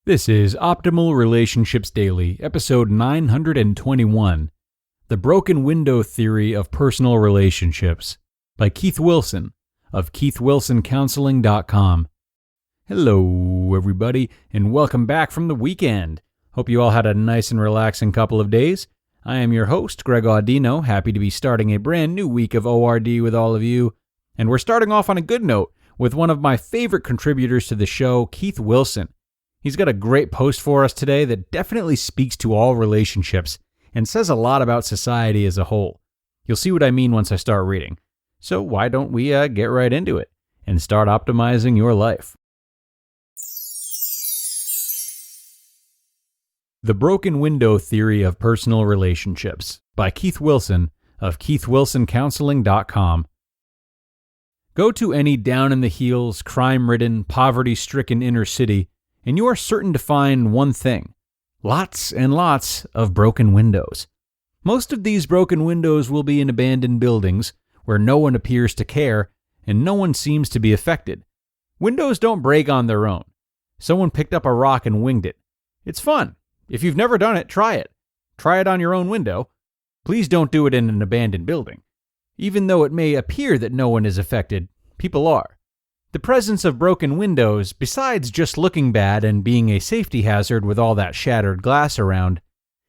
This is Optimal Relationships Daily, episode 921, The Broken Window Theory of Personal Relationships, by Keith Wilson of KeithWilsonCounseling.com. Hello, everybody, and welcome back from the weekend. Hope you all had a nice and relaxing couple of days. I am your host, Greg Audino, happy to be starting a brand new week of ORD with all of you. And we're starting off on a good note with one of my favorite contributors to the show, Keith Wilson. He's got a great post for us today that definitely speaks to all relationships and says a lot about society as a whole. You'll see what I mean once I start reading. So why don't we get right into it and start optimizing your life? The Broken Window Theory of Personal Relationships by Keith Wilson of KeithWilsonCounseling.com. Go to any down-in-the-heels, crime-ridden, poverty-stricken inner city, and you are certain to find one thing: lots and lots of broken windows. Most of these broken windows will be in abandoned buildings where no one appears to care and no one seems to be affected. Windows don't break on their own. Someone picked up a rock and winged it. It's fun. If you've never done it, try it. Try it on your own window. Please don't do it in an abandoned building. Even though it may appear that no one is affected, people are. The presence of broken windows, besides just looking bad and being a safety hazard with all that shattered glass around,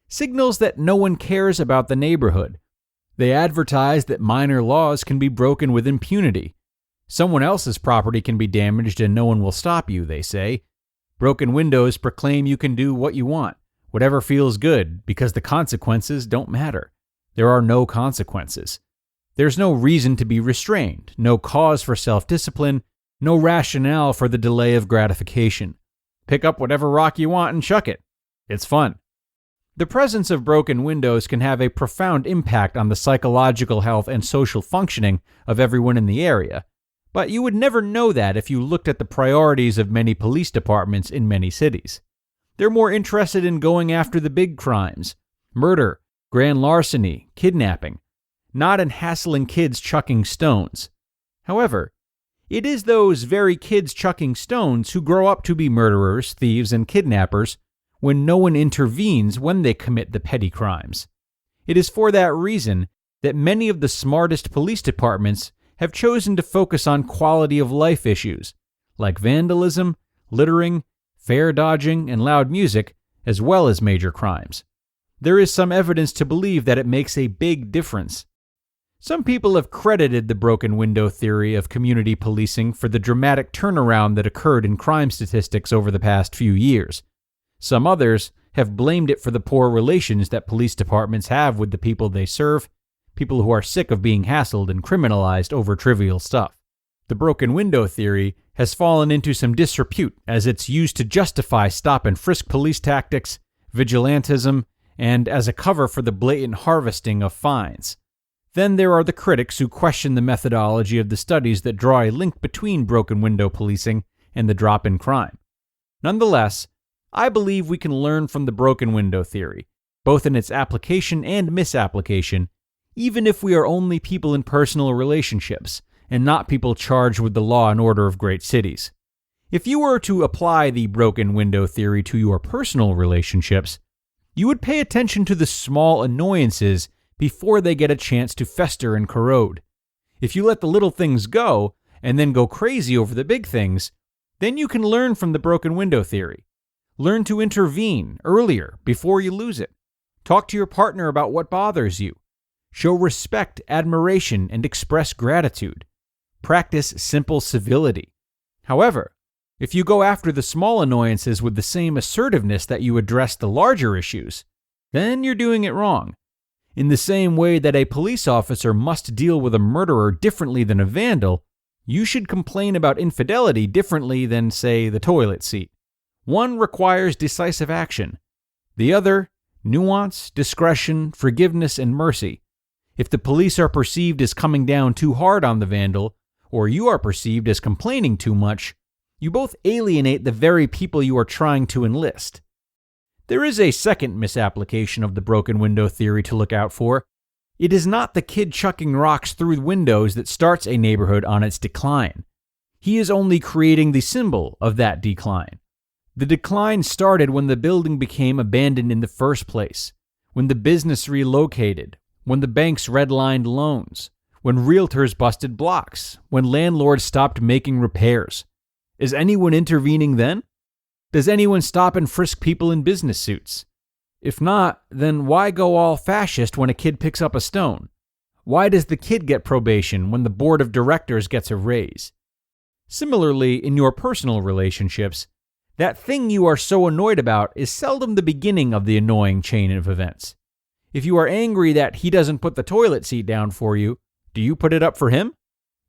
signals that no one cares about the neighborhood. They advertise that minor laws can be broken with impunity. Someone else's property can be damaged and no one will stop you, they say. Broken windows proclaim you can do what you want, whatever feels good, because the consequences don't matter. There are no consequences. There's no reason to be restrained, no cause for self-discipline, no rationale for the delay of gratification. Pick up whatever rock you want and chuck it. It's fun. The presence of broken windows can have a profound impact on the psychological health and social functioning of everyone in the area, but you would never know that if you looked at the priorities of many police departments in many cities. They're more interested in going after the big crimes: murder, grand larceny, kidnapping, not in hassling kids chucking stones. However, it is those very kids chucking stones who grow up to be murderers, thieves, and kidnappers when no one intervenes when they commit the petty crimes. It is for that reason that many of the smartest police departments have chosen to focus on quality of life issues like vandalism, littering, fare dodging, and loud music, as well as major crimes. There is some evidence to believe that it makes a big difference. Some people have credited the broken window theory of community policing for the dramatic turnaround that occurred in crime statistics over the past few years. Some others have blamed it for the poor relations that police departments have with the people they serve, people who are sick of being hassled and criminalized over trivial stuff. The broken window theory has fallen into some disrepute as it's used to justify stop-and-frisk police tactics, vigilantism, and as a cover for the blatant harvesting of fines. Then there are the critics who question the methodology of the studies that draw a link between broken window policing and the drop in crime. Nonetheless, I believe we can learn from the broken window theory, both in its application and misapplication, even if we are only people in personal relationships and not people charged with the law and order of great cities. If you were to apply the broken window theory to your personal relationships, you would pay attention to the small annoyances before they get a chance to fester and corrode. If you let the little things go and then go crazy over the big things, then you can learn from the broken window theory. Learn to intervene earlier before you lose it. Talk to your partner about what bothers you. Show respect, admiration, and express gratitude. Practice simple civility. However, if you go after the small annoyances with the same assertiveness that you address the larger issues, then you're doing it wrong. In the same way that a police officer must deal with a murderer differently than a vandal, you should complain about infidelity differently than, say, the toilet seat. One requires decisive action. The other, nuance, discretion, forgiveness, and mercy. If the police are perceived as coming down too hard on the vandal, or you are perceived as complaining too much, you both alienate the very people you are trying to enlist. There is a second misapplication of the broken window theory to look out for. It is not the kid chucking rocks through windows that starts a neighborhood on its decline. He is only creating the symbol of that decline. The decline started when the building became abandoned in the first place, when the business relocated, when the banks redlined loans, when realtors busted blocks, when landlords stopped making repairs. Is anyone intervening then? Does anyone stop and frisk people in business suits? If not, then why go all fascist when a kid picks up a stone? Why does the kid get probation when the board of directors gets a raise? Similarly, in your personal relationships, that thing you are so annoyed about is seldom the beginning of the annoying chain of events. If you are angry that he doesn't put the toilet seat down for you, do you put it up for him?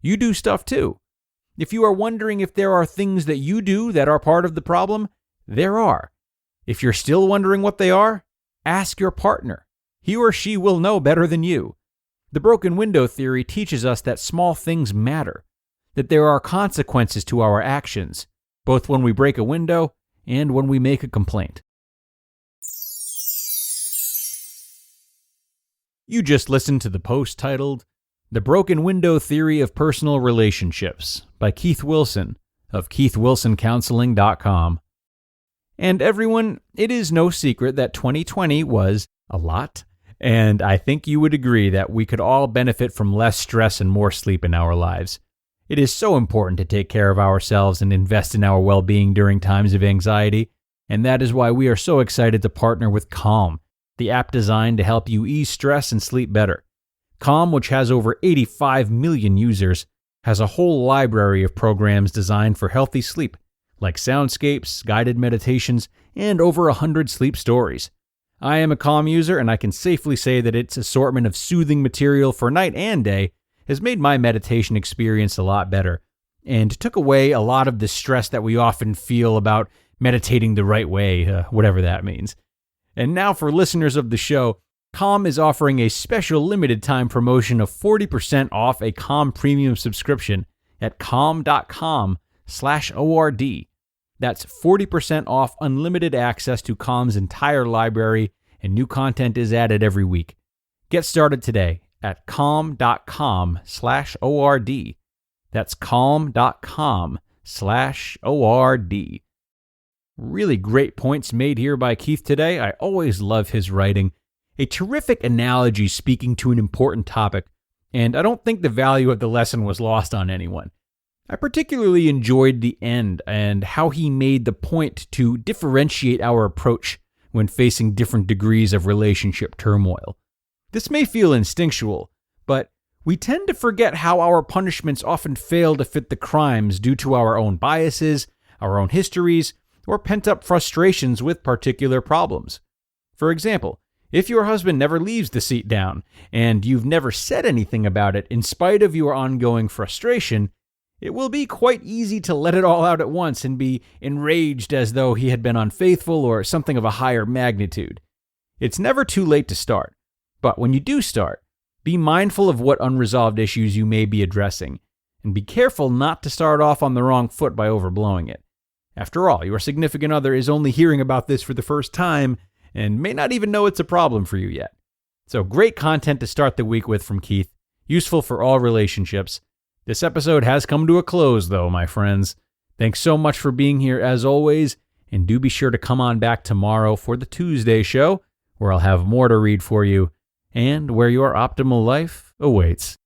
You do stuff too. If you are wondering if there are things that you do that are part of the problem, there are. If you're still wondering what they are, ask your partner. He or she will know better than you. The broken window theory teaches us that small things matter, that there are consequences to our actions, both when we break a window and when we make a complaint. You just listened to the post titled, The Broken Window Theory of Personal Relationships by Keith Wilson of KeithWilsonCounseling.com. And everyone, it is no secret that 2020 was a lot, and I think you would agree that we could all benefit from less stress and more sleep in our lives. It is so important to take care of ourselves and invest in our well-being during times of anxiety, and that is why we are so excited to partner with Calm, the app designed to help you ease stress and sleep better. Calm, which has over 85 million users, has a whole library of programs designed for healthy sleep, like soundscapes, guided meditations, and over 100 sleep stories. I am a Calm user, and I can safely say that its assortment of soothing material for night and day has made my meditation experience a lot better, and took away a lot of the stress that we often feel about meditating the right way, whatever that means. And now for listeners of the show, Calm is offering a special limited time promotion of 40% off a Calm premium subscription at calm.com/ORD. That's 40% off unlimited access to Calm's entire library, and new content is added every week. Get started today at calm.com/ORD. That's calm.com/ORD. Really great points made here by Keith today. I always love his writing. A terrific analogy speaking to an important topic, and I don't think the value of the lesson was lost on anyone. I particularly enjoyed the end and how he made the point to differentiate our approach when facing different degrees of relationship turmoil. This may feel instinctual, but we tend to forget how our punishments often fail to fit the crimes due to our own biases, our own histories, or pent-up frustrations with particular problems. For example, if your husband never leaves the seat down, and you've never said anything about it in spite of your ongoing frustration, it will be quite easy to let it all out at once and be enraged as though he had been unfaithful or something of a higher magnitude. It's never too late to start, but when you do start, be mindful of what unresolved issues you may be addressing, and be careful not to start off on the wrong foot by overblowing it. After all, your significant other is only hearing about this for the first time and may not even know it's a problem for you yet. So great content to start the week with from Keith, useful for all relationships. This episode has come to a close, though, my friends. Thanks so much for being here as always, and do be sure to come on back tomorrow for the Tuesday show, where I'll have more to read for you, and where your optimal life awaits.